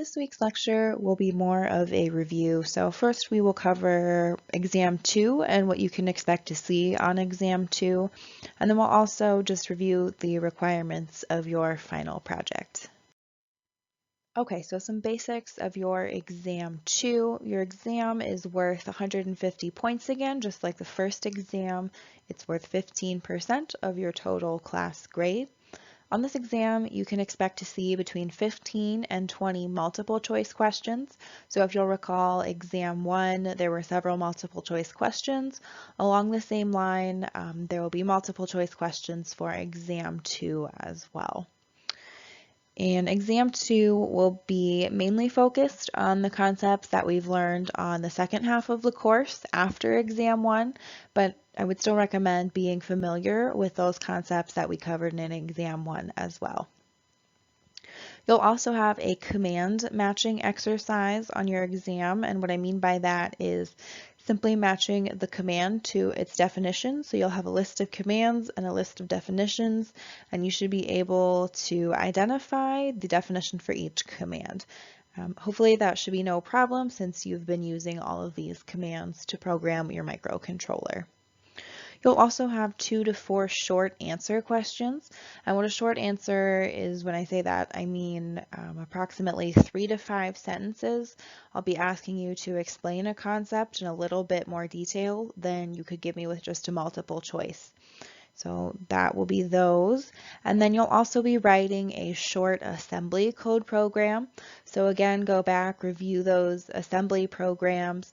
This week's lecture will be more of a review. So first we will cover exam 2 and what you can expect to see on exam 2, and then we'll also just review the requirements of your final project. Okay, so some basics of your exam 2. Your exam is worth 150 points again, just like the first exam. It's worth 15% of your total class grade. On this exam, you can expect to see between 15 and 20 multiple choice questions. So if you'll recall, exam 1, there were several multiple choice questions. Along the same line, there will be multiple choice questions for exam 2 as well. And exam 2 will be mainly focused on the concepts that we've learned on the second half of the course after exam 1, but I would still recommend being familiar with those concepts that we covered in exam 1 as well. You'll also have a command matching exercise on your exam, and what I mean by that is simply matching the command to its definition. So you'll have a list of commands and a list of definitions, and you should be able to identify the definition for each command. Hopefully that should be no problem since you've been using all of these commands to program your microcontroller. You'll also have 2 to 4 short answer questions. And what a short answer is, when I say that, I mean approximately 3 to 5 sentences. I'll be asking you to explain a concept in a little bit more detail than you could give me with just a multiple choice. So that will be those. And then you'll also be writing a short assembly code program. So again, go back, review those assembly programs.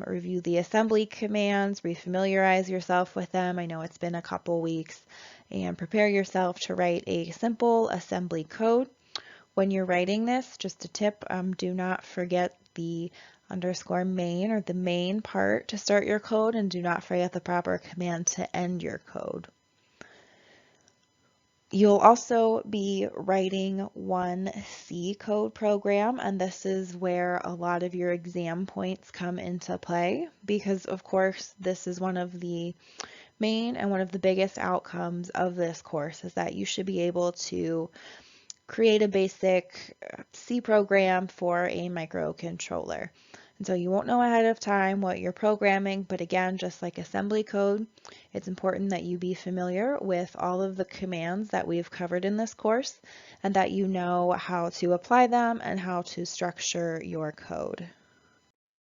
Review the assembly commands, refamiliarize yourself with them. I know it's been a couple weeks, and prepare yourself to write a simple assembly code. When you're writing this, just a tip, do not forget the _main or the main part to start your code, and do not forget the proper command to end your code. You'll also be writing one C code program, and this is where a lot of your exam points come into play, because of course this is one of the main and one of the biggest outcomes of this course, is that you should be able to create a basic C program for a microcontroller. And so you won't know ahead of time what you're programming, but again, just like assembly code, it's important that you be familiar with all of the commands that we've covered in this course, and that you know how to apply them and how to structure your code.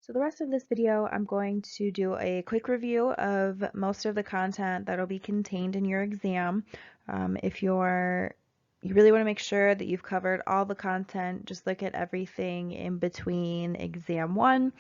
So the rest of this video, I'm going to do a quick review of most of the content that will be contained in your exam. If you really want to make sure that you've covered all the content, just look at everything in between exam 1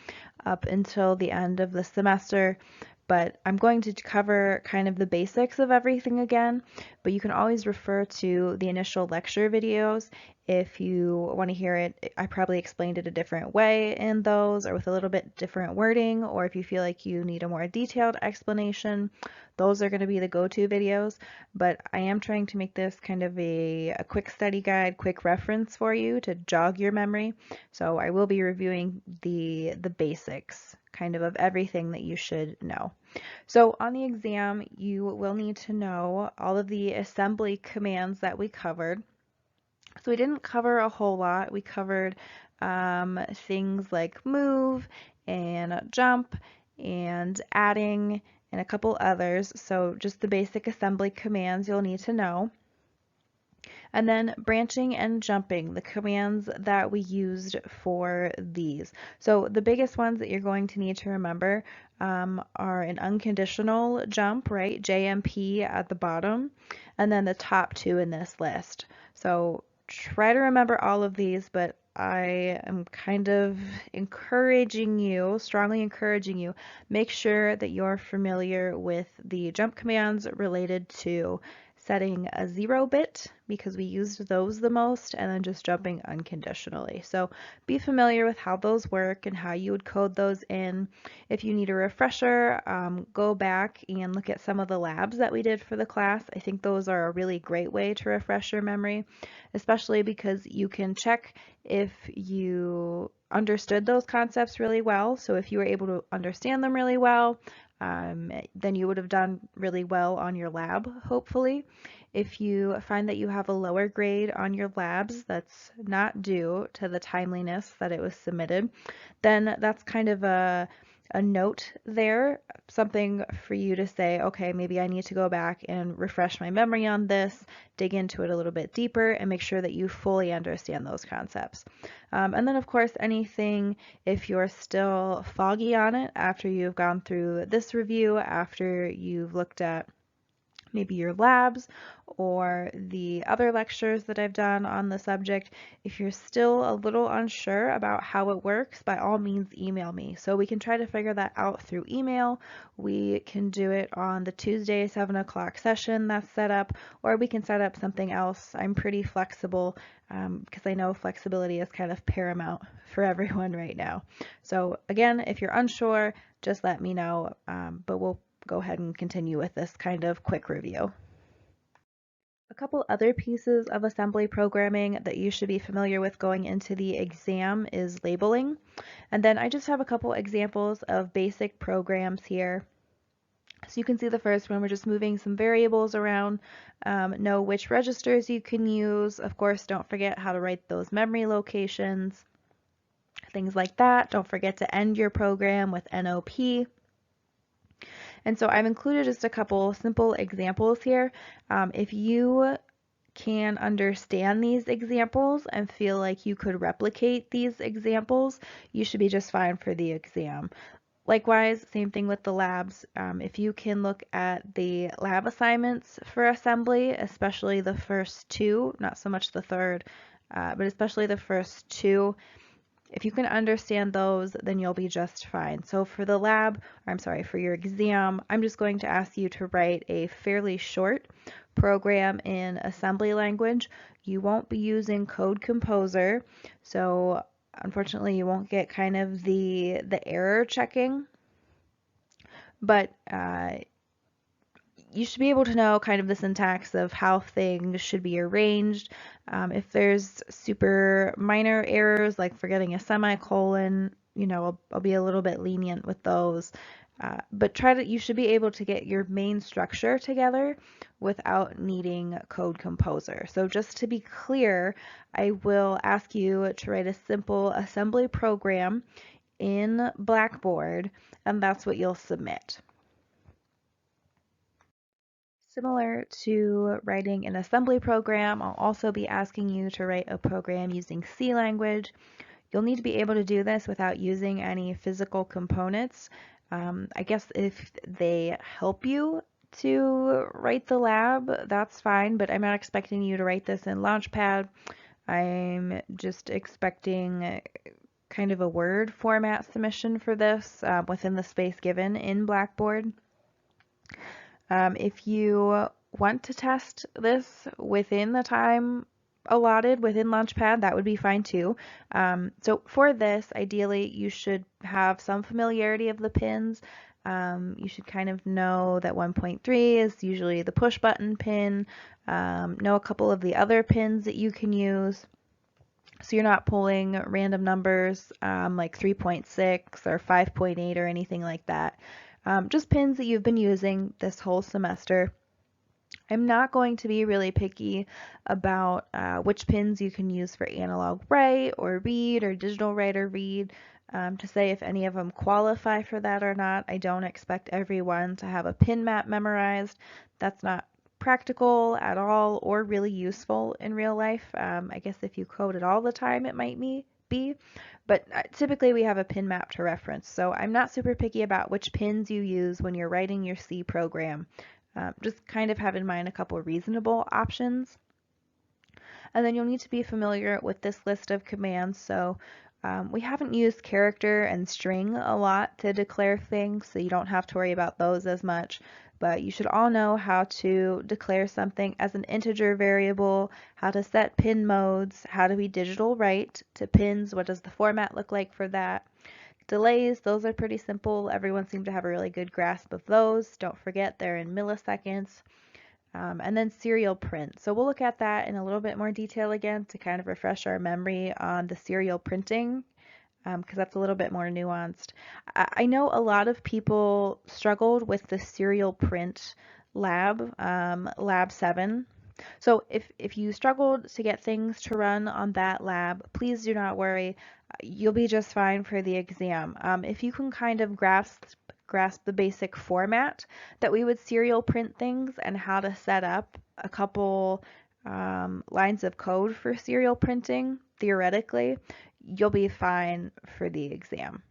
up until the end of the semester. But I'm going to cover kind of the basics of everything again, but you can always refer to the initial lecture videos if you want to hear it. I probably explained it a different way in those, or with a little bit different wording, or if you feel like you need a more detailed explanation, those are going to be the go-to videos. But I am trying to make this kind of a quick study guide, quick reference for you to jog your memory. So I will be reviewing the basics kind of everything that you should know. So on the exam, you will need to know all of the assembly commands that we covered. So we didn't cover a whole lot. We covered things like move and jump and adding and a couple others. So just the basic assembly commands you'll need to know. And then branching and jumping, the commands that we used for these. So the biggest ones that you're going to need to remember are an unconditional jump, right? JMP at the bottom, and then the top 2 in this list. So try to remember all of these, but I am kind of encouraging you, strongly encouraging you, make sure that you're familiar with the jump commands related to setting a 0-bit, because we used those the most, and then just jumping unconditionally. So be familiar with how those work and how you would code those in. If you need a refresher, go back and look at some of the labs that we did for the class. I think those are a really great way to refresh your memory, especially because you can check if you understood those concepts really well. So if you were able to understand them really well, then you would have done really well on your lab, hopefully. If you find that you have a lower grade on your labs that's not due to the timeliness that it was submitted, then that's kind of a note there, something for you to say, okay, maybe I need to go back and refresh my memory on this, dig into it a little bit deeper, and make sure that you fully understand those concepts. And then, of course, anything, if you're still foggy on it after you've gone through this review, after you've looked at maybe your labs or the other lectures that I've done on the subject, if you're still a little unsure about how it works, by all means email me. So we can try to figure that out through email. We can do it on the Tuesday 7 o'clock session that's set up, or we can set up something else. I'm pretty flexible because I know flexibility is kind of paramount for everyone right now. So again, if you're unsure, just let me know, but we'll go ahead and continue with this kind of quick review. A couple other pieces of assembly programming that you should be familiar with going into the exam is labeling. And then I just have a couple examples of basic programs here. So you can see the first one, we're just moving some variables around, know which registers you can use. Of course, don't forget how to write those memory locations, things like that. Don't forget to end your program with NOP. And so I've included just a couple simple examples here. If you can understand these examples and feel like you could replicate these examples, you should be just fine for the exam. Likewise, same thing with the labs. If you can look at the lab assignments for assembly, especially the first two, not so much the third, but especially the first two, if you can understand those, then you'll be just fine. So for the lab, or I'm sorry, for your exam, I'm just going to ask you to write a fairly short program in assembly language. You won't be using Code Composer, so unfortunately you won't get kind of the error checking, but you should be able to know kind of the syntax of how things should be arranged. If there's super minor errors like forgetting a semicolon, you know, I'll be a little bit lenient with those. But you should be able to get your main structure together without needing Code Composer. So just to be clear, I will ask you to write a simple assembly program in Blackboard, and that's what you'll submit. Similar to writing an assembly program, I'll also be asking you to write a program using C language. You'll need to be able to do this without using any physical components. I guess if they help you to write the lab, that's fine, but I'm not expecting you to write this in Launchpad. I'm just expecting kind of a Word format submission for this within the space given in Blackboard. If you want to test this within the time allotted within Launchpad, that would be fine too. So for this, ideally, you should have some familiarity of the pins. You should kind of know that 1.3 is usually the push button pin, know a couple of the other pins that you can use. So you're not pulling random numbers like 3.6 or 5.8 or anything like that. Just pins that you've been using this whole semester. I'm not going to be really picky about which pins you can use for analog write or read or digital write or read to say if any of them qualify for that or not. I don't expect everyone to have a pin map memorized. That's not practical at all or really useful in real life. I guess if you code it all the time, it might be, but typically we have a pin map to reference. So I'm not super picky about which pins you use when you're writing your C program. Just kind of have in mind a couple reasonable options. And then you'll need to be familiar with this list of commands. So we haven't used character and string a lot to declare things, so you don't have to worry about those as much. But you should all know how to declare something as an integer variable, how to set pin modes, how to be digital write to pins, what does the format look like for that. Delays, those are pretty simple. Everyone seems to have a really good grasp of those. Don't forget they're in milliseconds. And then serial print. So we'll look at that in a little bit more detail again to kind of refresh our memory on the serial printing because that's a little bit more nuanced. I know a lot of people struggled with the serial print lab, Lab 7. So if you struggled to get things to run on that lab, please do not worry. You'll be just fine for the exam. If you can kind of grasp the basic format that we would serial print things and how to set up a couple lines of code for serial printing, theoretically, you'll be fine for the exam.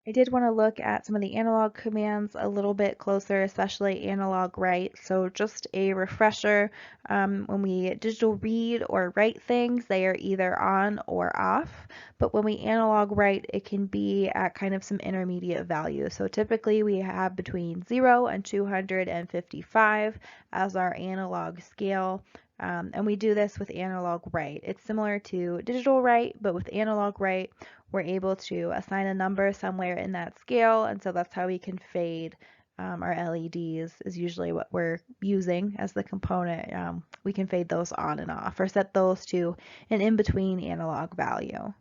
I did want to look at some of the analog commands a little bit closer, especially analog write. So just a refresher, when we digital read or write things, they are either on or off. But when we analog write, it can be at kind of some intermediate value. So typically we have between 0 and 255 as our analog scale. And we do this with analog write. It's similar to digital write, but with analog write, we're able to assign a number somewhere in that scale, and so that's how we can fade our LEDs is usually what we're using as the component. We can fade those on and off or set those to an in-between analog value.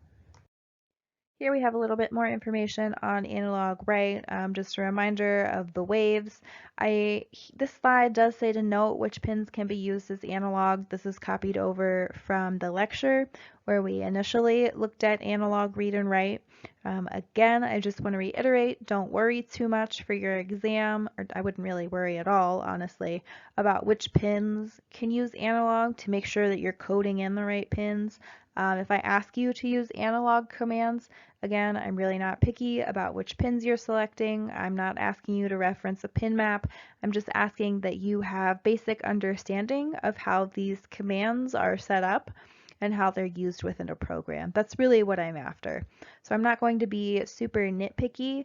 Here we have a little bit more information on analog write, just a reminder of the waves. This slide does say to note which pins can be used as analog. This is copied over from the lecture where we initially looked at analog read and write. Again, I just want to reiterate, don't worry too much for your exam, or I wouldn't really worry at all, honestly, about which pins can use analog to make sure that you're coding in the right pins. If I ask you to use analog commands, again, I'm really not picky about which pins you're selecting. I'm not asking you to reference a pin map. I'm just asking that you have basic understanding of how these commands are set up and how they're used within a program. That's really what I'm after. So I'm not going to be super nitpicky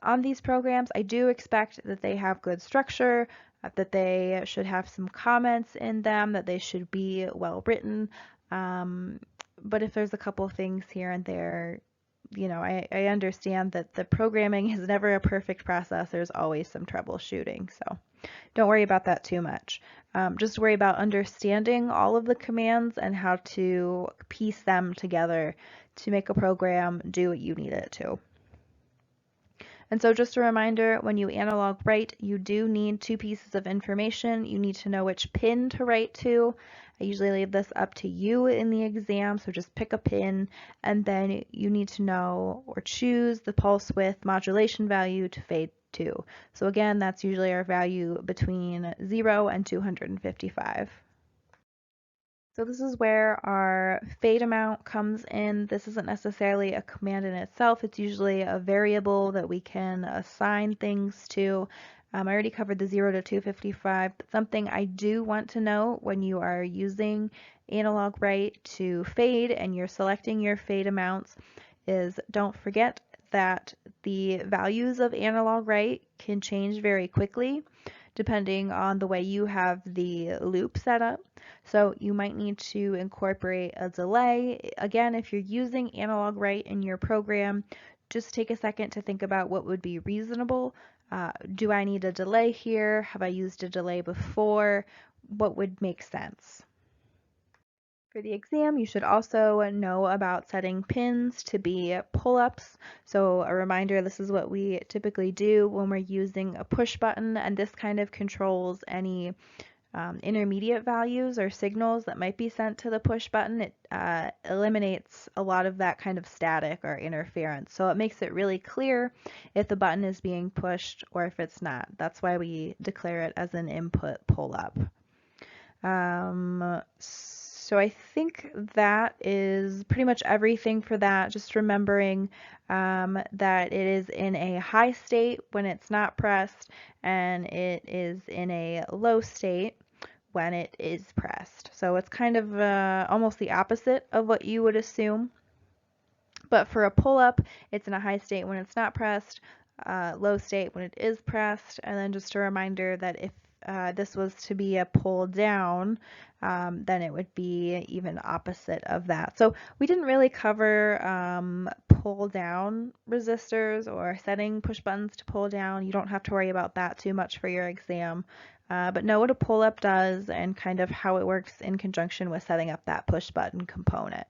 on these programs. I do expect that they have good structure, that they should have some comments in them, that they should be well written. But if there's a couple things here and there, you know, I understand that the programming is never a perfect process. There's always some troubleshooting. So don't worry about that too much. Just worry about understanding all of the commands and how to piece them together to make a program do what you need it to. And so just a reminder, when you analog write, you do need two pieces of information. You need to know which pin to write to. I usually leave this up to you in the exam, so just pick a pin, and then you need to know or choose the pulse width modulation value to fade to. So again, that's usually our value between 0 and 255. So this is where our fade amount comes in. This isn't necessarily a command in itself. It's usually a variable that we can assign things to. I already covered the 0 to 255, but something I do want to know when you are using analog write to fade and you're selecting your fade amounts is don't forget that the values of analog write can change very quickly depending on the way you have the loop set up. So you might need to incorporate a delay. Again, if you're using analog write in your program, just take a second to think about what would be reasonable. Do I need a delay here? Have I used a delay before? What would make sense? For the exam, you should also know about setting pins to be pull-ups. So a reminder, this is what we typically do when we're using a push button, and this kind of controls any intermediate values or signals that might be sent to the push button. It eliminates a lot of that kind of static or interference. So it makes it really clear if the button is being pushed or if it's not. That's why we declare it as an input pull-up. So I think that is pretty much everything for that. Just remembering that it is in a high state when it's not pressed, and it is in a low state when it is pressed. So it's kind of almost the opposite of what you would assume. But for a pull-up, it's in a high state when it's not pressed, low state when it is pressed, and then just a reminder that if this was to be a pull down, then it would be even opposite of that. So we didn't really cover pull down resistors or setting push buttons to pull down. You don't have to worry about that too much for your exam. But know what a pull up does and kind of how it works in conjunction with setting up that push button component.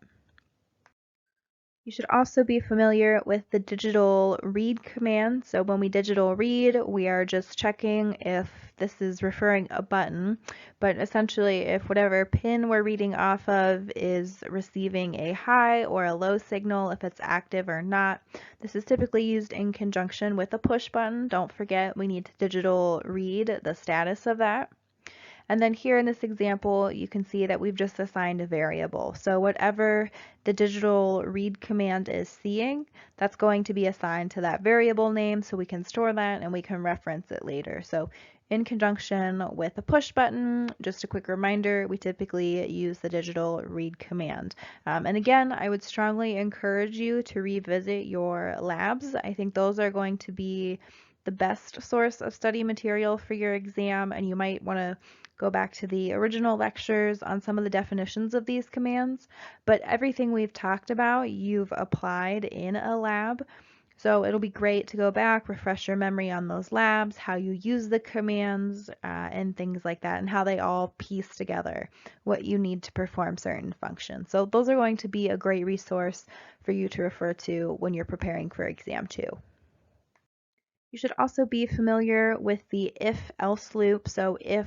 You should also be familiar with the digital read command. So when we digital read, we are just checking if this is referring a button, but essentially if whatever pin we're reading off of is receiving a high or a low signal, if it's active or not. This is typically used in conjunction with a push button. Don't forget, we need to digital read the status of that. And then here in this example, you can see that we've just assigned a variable. So whatever the digital read command is seeing, that's going to be assigned to that variable name so we can store that and we can reference it later. So in conjunction with a push button, just a quick reminder, we typically use the digital read command. And again, I would strongly encourage you to revisit your labs. I think those are going to be the best source of study material for your exam, and you might want to go back to the original lectures on some of the definitions of these commands, but everything we've talked about, you've applied in a lab. So it'll be great to go back, refresh your memory on those labs, how you use the commands, and things like that, and how they all piece together what you need to perform certain functions. So those are going to be a great resource for you to refer to when you're preparing for exam 2. You should also be familiar with the if-else loop. So if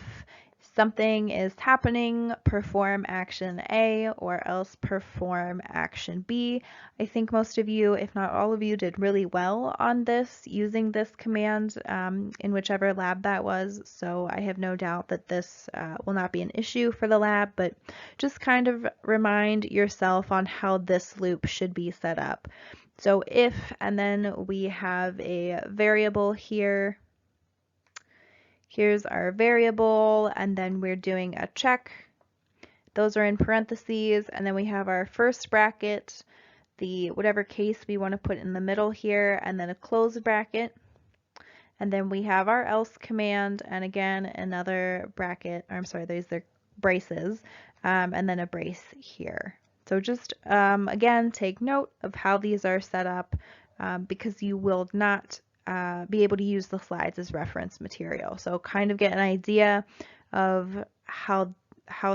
something is happening, perform action A or else perform action B. I think most of you, if not all of you, did really well on this using this command in whichever lab that was. So I have no doubt that this will not be an issue for the lab, but just kind of remind yourself on how this loop should be set up. So if, and then we have a variable here. Here's our variable, and then we're doing a check. Those are in parentheses, and then we have our first bracket, the whatever case we want to put in the middle here, and then a close bracket. And then we have our else command, and again, another bracket, or I'm sorry, these are braces, and then a brace here. So just, again, take note of how these are set up because you will not be able to use the slides as reference material. So kind of get an idea of how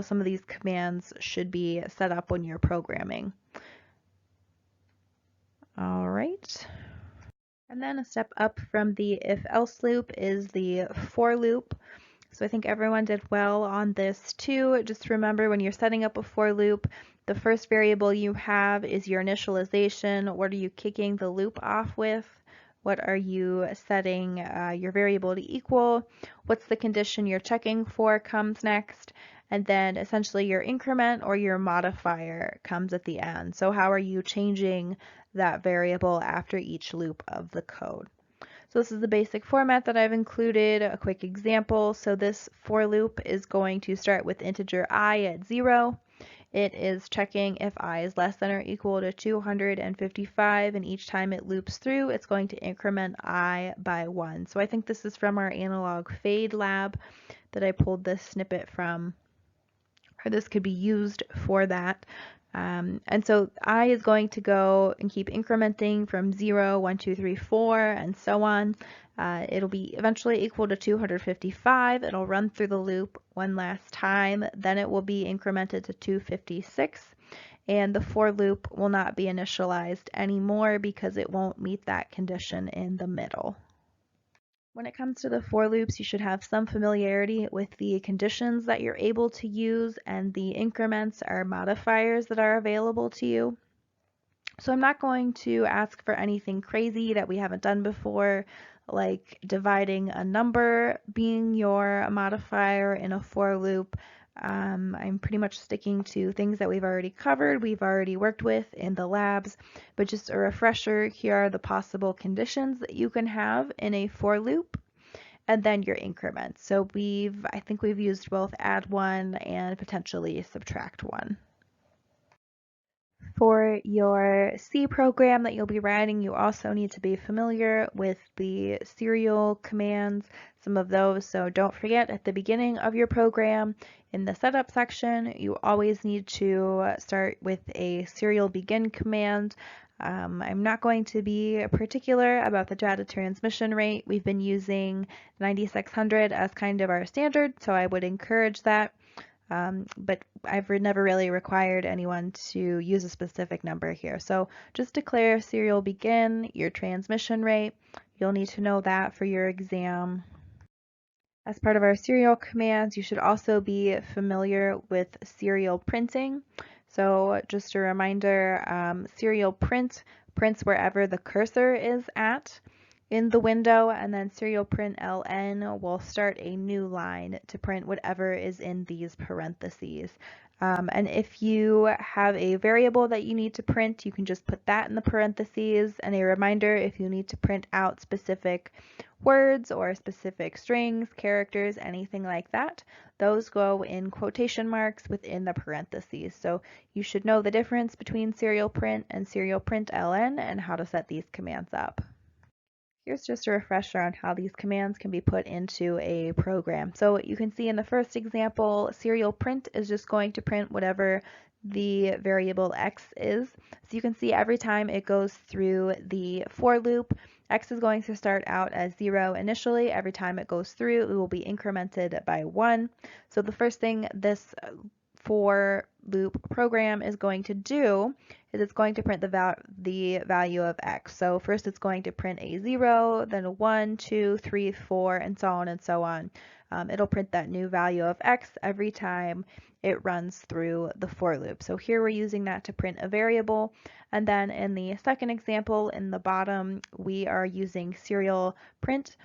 some of these commands should be set up when you're programming. All right. And then a step up from the if-else loop is the for loop. So I think everyone did well on this too. Just remember when you're setting up a for loop, the first variable you have is your initialization. What are you kicking the loop off with? What are you setting your variable to equal? What's the condition you're checking for comes next? And then essentially your increment or your modifier comes at the end. So how are you changing that variable after each loop of the code? So this is the basic format that I've included, a quick example. So this for loop is going to start with integer I at 0. It is checking if I is less than or equal to 255, and each time it loops through, it's going to increment I by 1. So I think this is from our analog fade lab that I pulled this snippet from, or this could be used for that. And so I is going to go and keep incrementing from 0, 1, 2, 3, 4, and so on. It'll be eventually equal to 255. It'll run through the loop one last time. Then it will be incremented to 256. And the for loop will not be initialized anymore because it won't meet that condition in the middle. When it comes to the for loops, you should have some familiarity with the conditions that you're able to use, and the increments are modifiers that are available to you. So I'm not going to ask for anything crazy that we haven't done before, like dividing a number being your modifier in a for loop. I'm pretty much sticking to things that we've already covered, we've already worked with in the labs, but just a refresher, here are the possible conditions that you can have in a for loop, and then your increments. So I think we've used both add 1 and potentially subtract 1. For your C program that you'll be writing, you also need to be familiar with the serial commands, some of those. So don't forget at the beginning of your program, in the setup section, you always need to start with a serial begin command. I'm not going to be particular about the data transmission rate. We've been using 9600 as kind of our standard, so I would encourage that. But I've never really required anyone to use a specific number here. So just declare serial begin, your transmission rate. You'll need to know that for your exam. As part of our serial commands, you should also be familiar with serial printing. So just a reminder, serial print prints wherever the cursor is at in the window, and then serial print ln will start a new line to print whatever is in these parentheses. And if you have a variable that you need to print, you can just put that in the parentheses. And a reminder, if you need to print out specific words or specific strings, characters, anything like that, those go in quotation marks within the parentheses. So you should know the difference between serial print and serial print ln and how to set these commands up. Here's just a refresher on how these commands can be put into a program. So you can see in the first example, serial print is just going to print whatever the variable x is. So you can see every time it goes through the for loop, x is going to start out as 0 initially. Every time it goes through, it will be incremented by 1. So the first thing this for loop program is going to do is it's going to print the value of x. So first it's going to print a 0, then a 1, 2, 3, 4, and so on and so on. It'll print that new value of x every time it runs through the for loop. So here we're using that to print a variable. And then in the second example in the bottom, we are using serial print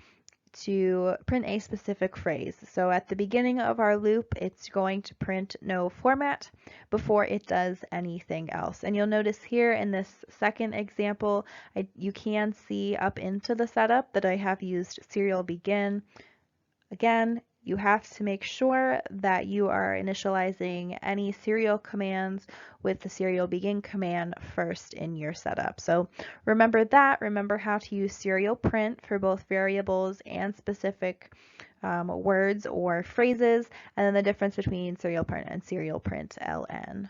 to print a specific phrase. So at the beginning of our loop, it's going to print no format before it does anything else. And you'll notice here in this second example, you can see up into the setup that I have used serial begin. Again, you have to make sure that you are initializing any serial commands with the serial begin command first in your setup. So remember that, remember how to use serial print for both variables and specific words or phrases, and then the difference between serial print and serial print ln.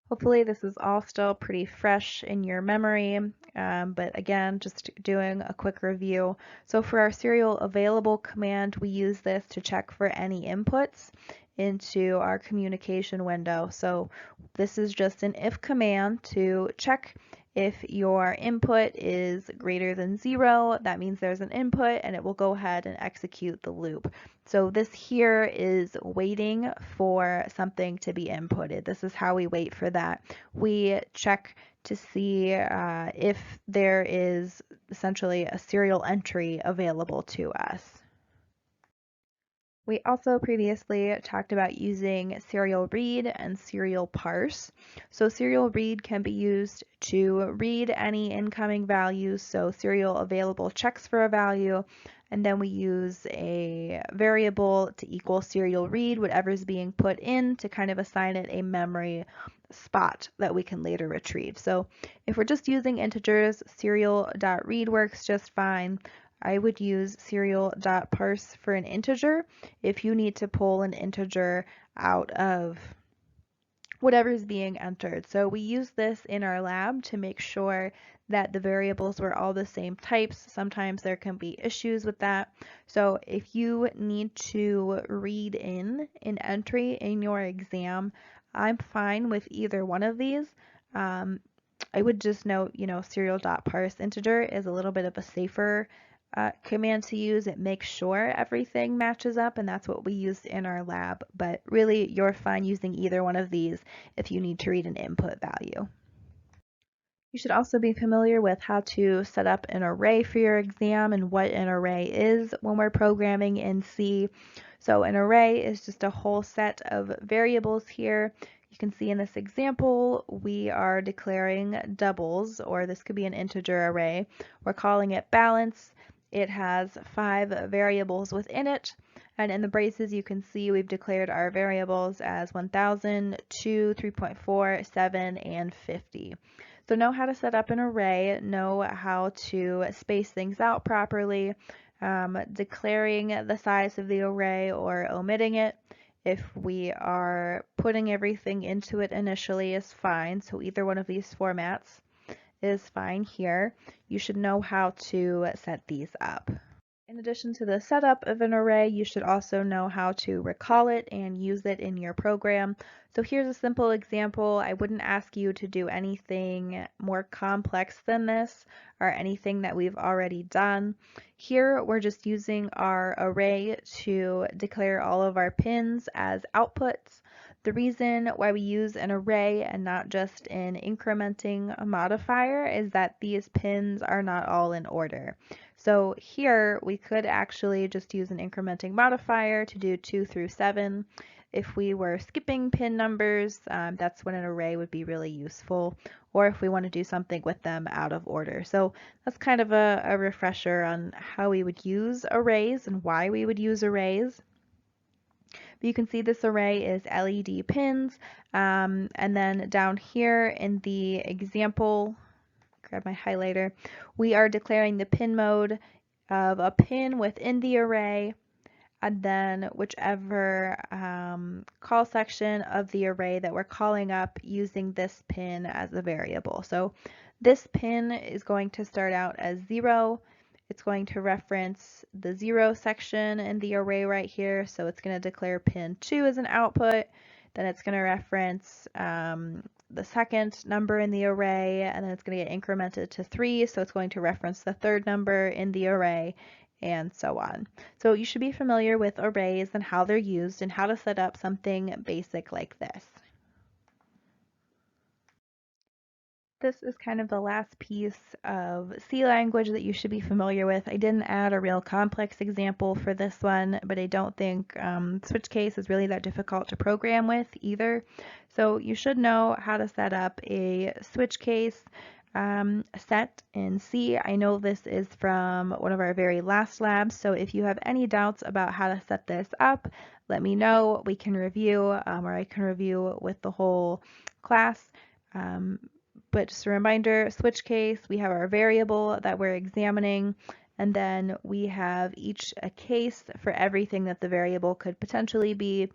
Hopefully this is all still pretty fresh in your memory, but again, just doing a quick review. So for our serial available command, we use this to check for any inputs into our communication window. So this is just an if command to check if your input is greater than 0, that means there's an input and it will go ahead and execute the loop. So this here is waiting for something to be inputted. This is how we wait for that. We check to see if there is essentially a serial entry available to us. We also previously talked about using serial read and serial parse. So serial read can be used to read any incoming values, so serial available checks for a value, and then we use a variable to equal serial read, whatever's being put in, to kind of assign it a memory spot that we can later retrieve. So if we're just using integers, serial.read works just fine. I would use serial.parse for an integer if you need to pull an integer out of whatever's being entered. So we use this in our lab to make sure that the variables were all the same types. Sometimes there can be issues with that. So if you need to read in an entry in your exam, I'm fine with either one of these. I would just note, serial.parse integer is a little bit of a safer command to use. It makes sure everything matches up, and that's what we used in our lab. But really, you're fine using either one of these if you need to read an input value. You should also be familiar with how to set up an array for your exam and what an array is when we're programming in C. So an array is just a whole set of variables here. You can see in this example, we are declaring doubles, or this could be an integer array. We're calling it balance. It has 5 variables within it, and in the braces you can see we've declared our variables as 1000, 2, 3.4, 7, and 50. So know how to set up an array, know how to space things out properly, declaring the size of the array or omitting it. If we are putting everything into it initially is fine, so either one of these formats is fine here. You should know how to set these up. In addition to the setup of an array, you should also know how to recall it and use it in your program. So here's a simple example. I wouldn't ask you to do anything more complex than this or anything that we've already done. Here we're just using our array to declare all of our pins as outputs. The reason why we use an array and not just an incrementing modifier is that these pins are not all in order. So here we could actually just use an incrementing modifier to do 2 through 7. If we were skipping pin numbers, that's when an array would be really useful, or if we want to do something with them out of order. So that's kind of a refresher on how we would use arrays and why we would use arrays. But you can see this array is LED pins, and then down here in the example, grab my highlighter, we are declaring the pin mode of a pin within the array, and then whichever call section of the array that we're calling up using this pin as a variable. So this pin is going to start out as 0. It's going to reference the 0 section in the array right here, so it's going to declare pin 2 as an output. Then it's going to reference the second number in the array, and then it's going to get incremented to 3, so it's going to reference the third number in the array, and so on. So you should be familiar with arrays and how they're used and how to set up something basic like this. This is kind of the last piece of C language that you should be familiar with. I didn't add a real complex example for this one, but I don't think switch case is really that difficult to program with either. So you should know how to set up a switch case set in C. I know this is from one of our very last labs, so if you have any doubts about how to set this up, let me know. We can review, or I can review with the whole class. But just a reminder, switch case, we have our variable that we're examining, and then we have each a case for everything that the variable could potentially be.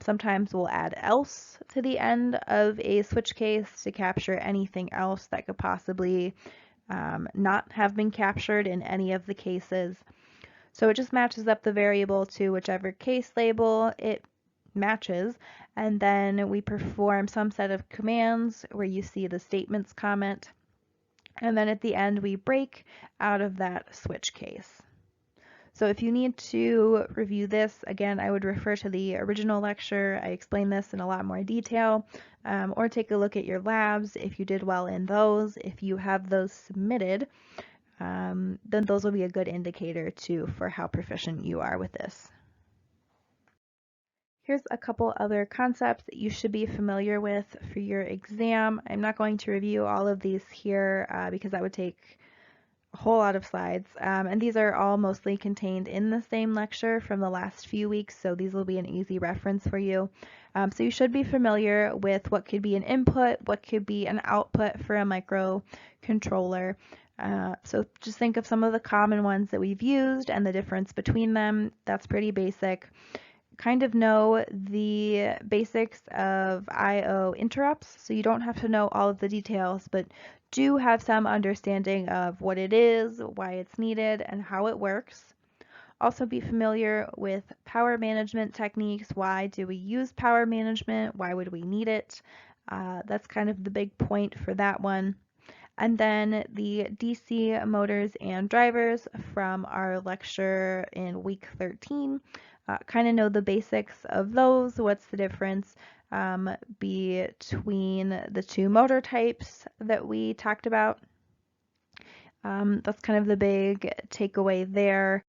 Sometimes we'll add else to the end of a switch case to capture anything else that could possibly not have been captured in any of the cases. So it just matches up the variable to whichever case label it matches, and then we perform some set of commands where you see the statements comment, and then at the end we break out of that switch case. So if you need to review this, again, I would refer to the original lecture. I explain this in a lot more detail, or take a look at your labs if you did well in those. If you have those submitted, then those will be a good indicator too for how proficient you are with this. Here's a couple other concepts that you should be familiar with for your exam. I'm not going to review all of these here because that would take a whole lot of slides. And these are all mostly contained in the same lecture from the last few weeks, so these will be an easy reference for you. So you should be familiar with what could be an input, what could be an output for a microcontroller. So just think of some of the common ones that we've used and the difference between them. That's pretty basic. Kind of know the basics of I/O interrupts, so you don't have to know all of the details, but do have some understanding of what it is, why it's needed, and how it works. Also be familiar with power management techniques. Why do we use power management? Why would we need it? That's kind of the big point for that one. And then the DC motors and drivers from our lecture in week 13. Kind of know the basics of those. What's the difference between the two motor types that we talked about? That's kind of the big takeaway there.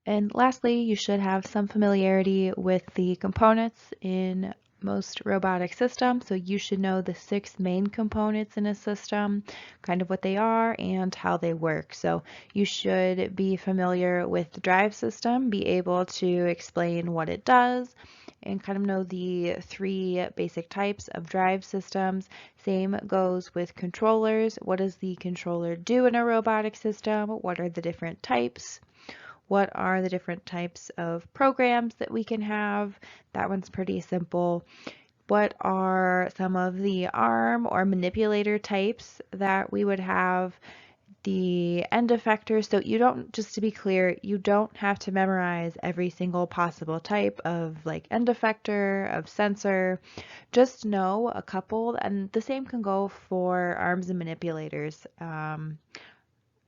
And lastly, you should have some familiarity with the components in most robotic systems. So you should know the 6 main components in a system, kind of what they are and how they work. So you should be familiar with the drive system, be able to explain what it does, and kind of know the 3 basic types of drive systems. Same goes with controllers. What does the controller do in a robotic system? What are the different types? What are the different types of programs that we can have? That one's pretty simple. What are some of the arm or manipulator types that we would have? The end effectors. So you don't, just to be clear, you don't have to memorize every single possible type of like end effector, of sensor. Just know a couple, and the same can go for arms and manipulators.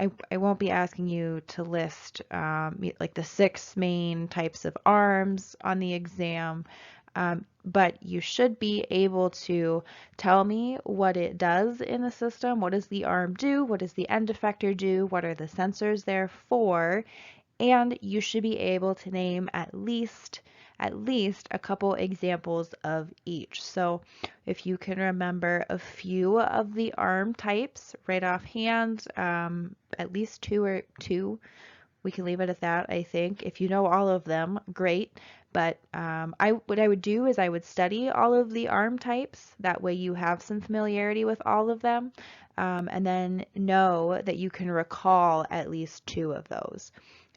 I won't be asking you to list like the 6 main types of arms on the exam, but you should be able to tell me what it does in the system. What does the arm do? What does the end effector do? What are the sensors there for? And you should be able to name at least a couple examples of each. So if you can remember a few of the arm types right offhand, at least two, we can leave it at that, I think. If you know all of them, great. But what I would do is I would study all of the arm types. That way you have some familiarity with all of them. And then know that you can recall at least 2 of those,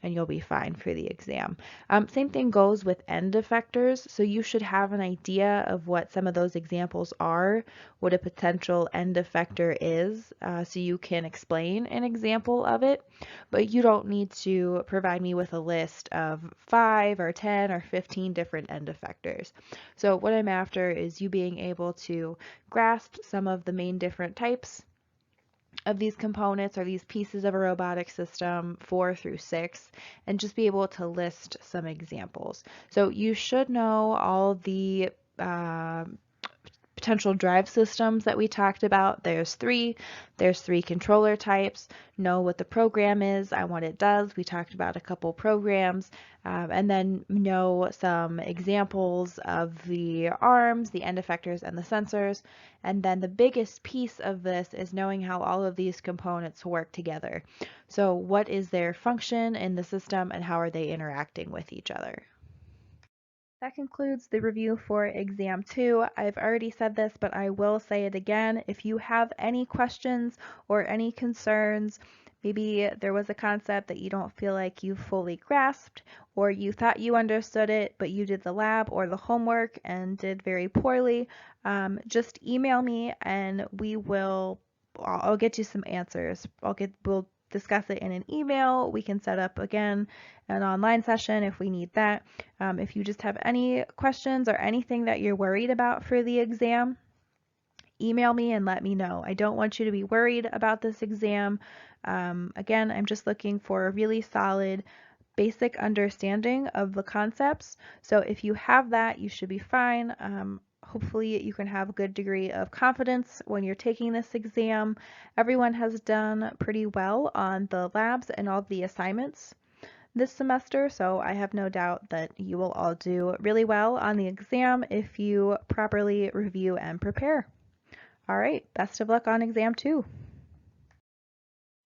and you'll be fine for the exam. Same thing goes with end effectors. So you should have an idea of what some of those examples are, what a potential end effector is, so you can explain an example of it. But you don't need to provide me with a list of 5 or 10 or 15 different end effectors. So what I'm after is you being able to grasp some of the main different types of these components or these pieces of a robotic system, 4 through 6, and just be able to list some examples. So you should know all the potential drive systems that we talked about. There's three controller types. Know what the program is and what it does. We talked about a couple programs. And then know some examples of the arms, the end effectors, and the sensors. And then the biggest piece of this is knowing how all of these components work together. So what is their function in the system and how are they interacting with each other? That concludes the review for exam 2. I've already said this, but I will say it again. If you have any questions or any concerns, maybe there was a concept that you don't feel like you fully grasped, or you thought you understood it, but you did the lab or the homework and did very poorly, just email me and I'll get you some answers. We'll discuss it in an email. We can set up again an online session if we need that. If you just have any questions or anything that you're worried about for the exam, email me and let me know. I don't want you to be worried about this exam. Again, I'm just looking for a really solid basic understanding of the concepts. So if you have that, you should be fine. Hopefully you can have a good degree of confidence when you're taking this exam. Everyone has done pretty well on the labs and all the assignments this semester, so I have no doubt that you will all do really well on the exam if you properly review and prepare. All right, best of luck on exam 2.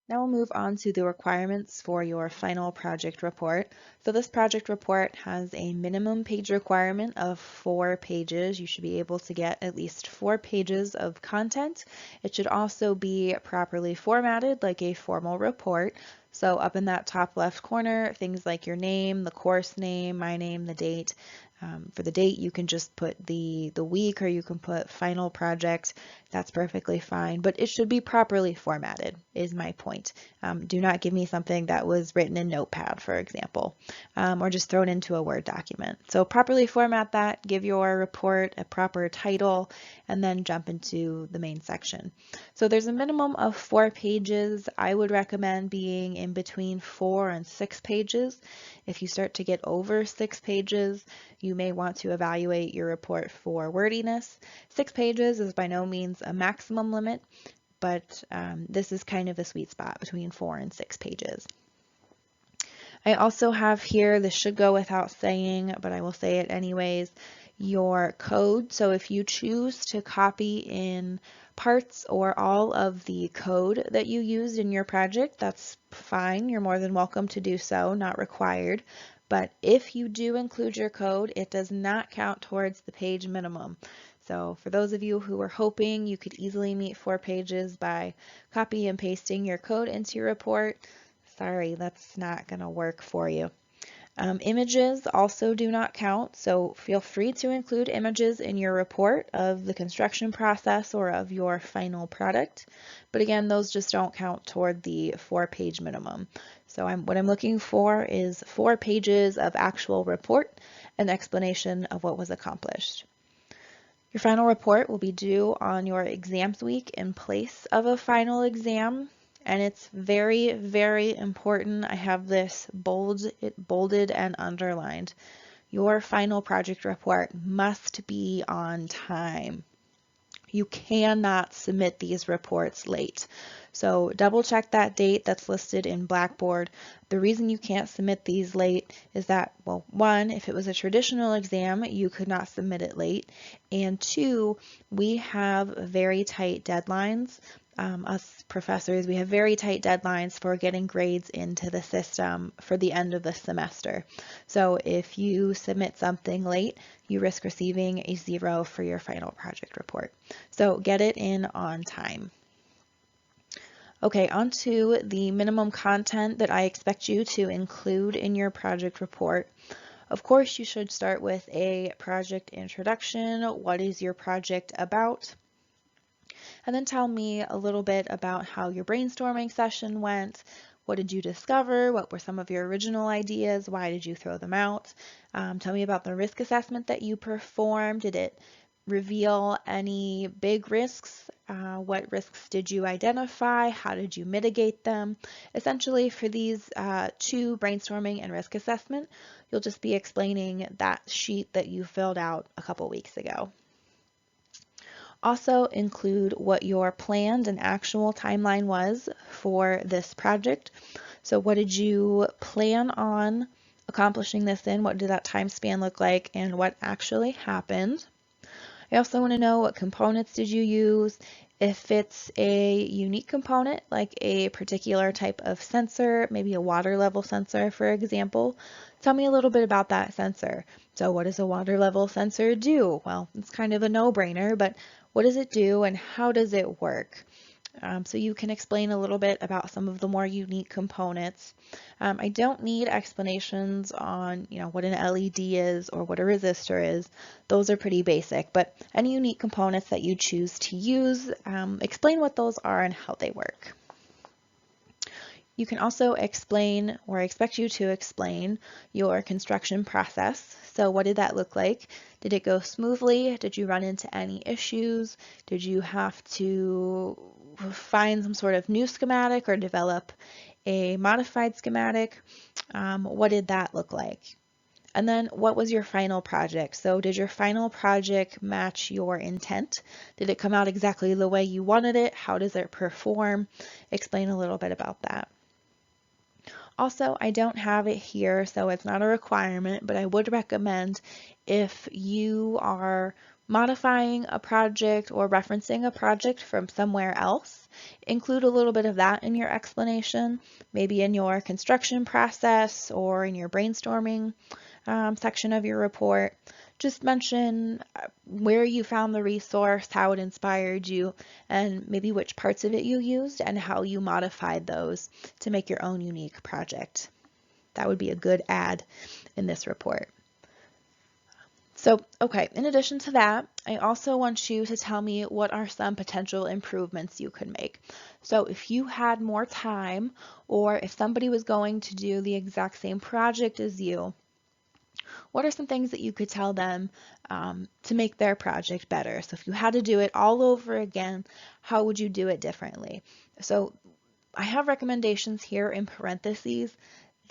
Now we'll move on to the requirements for your final project report. So this project report has a minimum page requirement of 4 pages. You should be able to get at least 4 pages of content. It should also be properly formatted like a formal report. So up in that top left corner, things like your name, the course name, my name, the date. For the date, you can just put the week or you can put final project. That's perfectly fine, but it should be properly formatted is my point. Do not give me something that was written in Notepad, for example, or just thrown into a Word document. So properly format that, give your report a proper title, and then jump into the main section. So there's a minimum of 4 pages. I would recommend being in between 4 and 6 pages. If you start to get over 6 pages, you may want to evaluate your report for wordiness. 6 pages is by no means a maximum limit, but this is kind of the sweet spot between 4 and 6 pages. I also have here, this should go without saying, but I will say it anyways, your code. So if you choose to copy in parts or all of the code that you used in your project, that's fine. You're more than welcome to do so, not required. But if you do include your code, it does not count towards the page minimum. So for those of you who are hoping you could easily meet 4 pages by copy and pasting your code into your report, sorry, that's not going to work for you. Images also do not count, so feel free to include images in your report of the construction process or of your final product. But again, those just don't count toward the 4-page minimum. So what I'm looking for is 4 pages of actual report and explanation of what was accomplished. Your final report will be due on your exams week in place of a final exam. And it's very, very important. I have this bolded and underlined. Your final project report must be on time. You cannot submit these reports late. So double check that date that's listed in Blackboard. The reason you can't submit these late is that, well, 1, if it was a traditional exam, you could not submit it late. And 2, we have very tight deadlines. Us professors, we have very tight deadlines for getting grades into the system for the end of the semester. So if you submit something late, you risk receiving a 0 for your final project report. So get it in on time. Okay, on to the minimum content that I expect you to include in your project report. Of course, you should start with a project introduction. What is your project about? And then tell me a little bit about how your brainstorming session went. What did you discover? What were some of your original ideas? Why did you throw them out? Tell me about the risk assessment that you performed. Did it reveal any big risks? What risks did you identify? How did you mitigate them? Essentially, for these 2, brainstorming and risk assessment, you'll just be explaining that sheet that you filled out a couple weeks ago. Also include what your planned and actual timeline was for this project. So what did you plan on accomplishing this in? What did that time span look like and what actually happened? I also want to know what components did you use. If it's a unique component, like a particular type of sensor, maybe a water level sensor, for example, tell me a little bit about that sensor. So what does a water level sensor do? Well, it's kind of a no-brainer, but what does it do and how does it work? So you can explain a little bit about some of the more unique components. I don't need explanations on, what an LED is or what a resistor is. Those are pretty basic, but any unique components that you choose to use, explain what those are and how they work. You can also explain, or I expect you to explain, your construction process. So what did that look like? Did it go smoothly? Did you run into any issues? Did you have to find some sort of new schematic or develop a modified schematic? What did that look like? And then what was your final project? So did your final project match your intent? Did it come out exactly the way you wanted it? How does it perform? Explain a little bit about that. Also, I don't have it here, so it's not a requirement, but I would recommend if you are modifying a project or referencing a project from somewhere else, include a little bit of that in your explanation, maybe in your construction process or in your brainstorming section of your report. Just mention where you found the resource, how it inspired you, and maybe which parts of it you used and how you modified those to make your own unique project. That would be a good add in this report. So, okay, in addition to that, I also want you to tell me what are some potential improvements you could make. So if you had more time, or if somebody was going to do the exact same project as you, what are some things that you could tell them to make their project better? So if you had to do it all over again, how would you do it differently? So I have recommendations here in parentheses.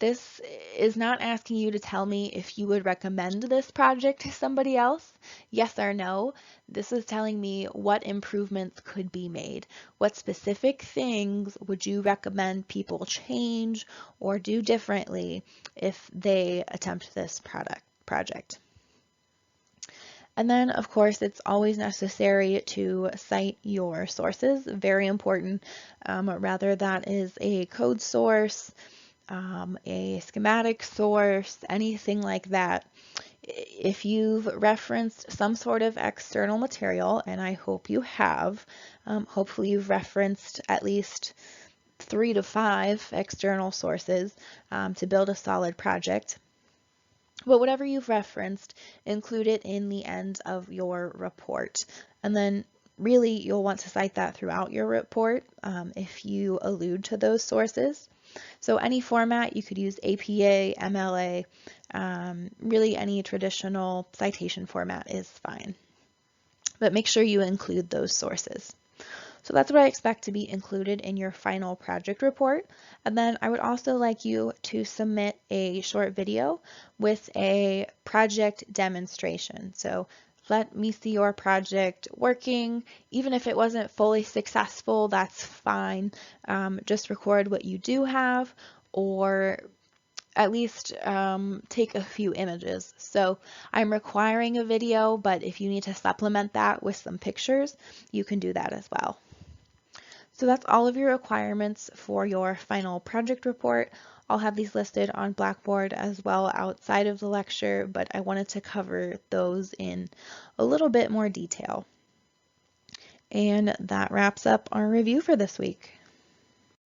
This is not asking you to tell me if you would recommend this project to somebody else, yes or no. This is telling me what improvements could be made. What specific things would you recommend people change or do differently if they attempt this project? And then, of course, it's always necessary to cite your sources. Very important. Rather that is a code source, a schematic source, anything like that. If you've referenced some sort of external material, and I hope you have, hopefully you've referenced at least 3 to 5 external sources to build a solid project. But whatever you've referenced, include it in the end of your report. And then really you'll want to cite that throughout your report if you allude to those sources. So any format, you could use APA, MLA, really any traditional citation format is fine. But make sure you include those sources. So that's what I expect to be included in your final project report. And then I would also like you to submit a short video with a project demonstration. So let me see your project working. Even if it wasn't fully successful, that's fine. Just record what you do have, or at least take a few images. So I'm requiring a video, but if you need to supplement that with some pictures, you can do that as well. So that's all of your requirements for your final project report. I'll have these listed on Blackboard as well outside of the lecture, but I wanted to cover those in a little bit more detail. And that wraps up our review for this week.